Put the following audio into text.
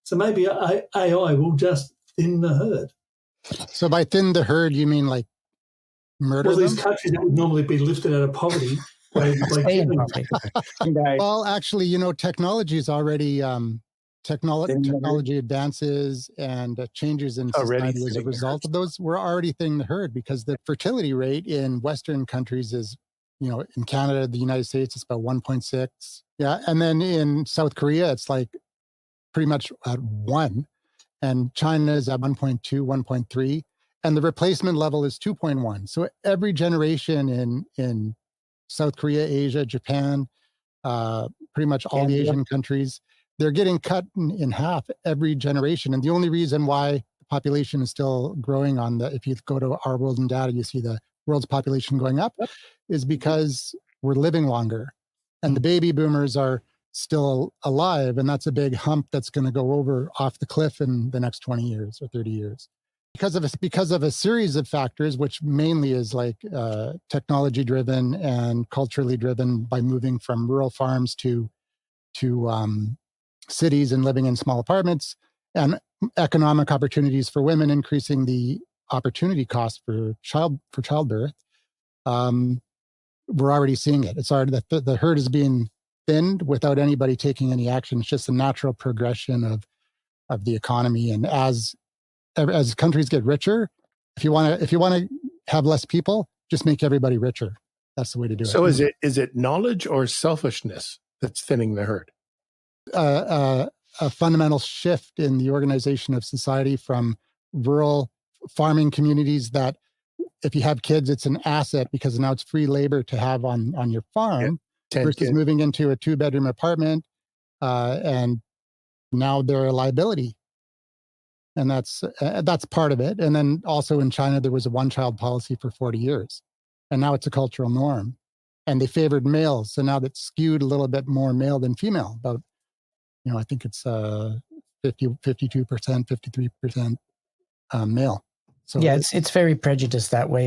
So maybe AI will just thin the herd. So by thin the herd, you mean like murder Well, them? these countries that would normally be lifted out of poverty. Well, actually, technology is already technology advances and changes in society as a result of those. We're already thinning the herd because the fertility rate in Western countries is, in Canada, the United States, it's about 1.6. Yeah. And then in South Korea, it's like pretty much at 1. And China is at 1.2, 1.3. And the replacement level is 2.1. So every generation in South Korea, Asia, Japan, pretty much all the Asian countries, they're getting cut in half every generation. And the only reason why the population is still growing if you go to Our World in Data, you see the world's population going up, is because we're living longer. And the baby boomers are still alive. And that's a big hump that's going to go off the cliff in the next 20 years or 30 years. Because of a series of factors, which mainly is like technology driven and culturally driven by moving from rural farms to cities and living in small apartments, and economic opportunities for women, increasing the opportunity cost for childbirth. We're already seeing it. It's already the herd is being thinned without anybody taking any action. It's just a natural progression of the economy. And as countries get richer, if you want to have less people, just make everybody richer. That's the way to do it. So is it knowledge or selfishness that's thinning the herd? A fundamental shift in the organization of society from rural farming communities that if you have kids, it's an asset because now it's free labor to have on your farm, versus moving into a 2-bedroom apartment, and now they're a liability. And that's part of it. And then also in China, there was a one-child policy for 40 years. And now it's a cultural norm. And they favored males. So now that's skewed a little bit more male than female. About, I think it's 52%, 53% male. So yeah, it's very prejudiced that way.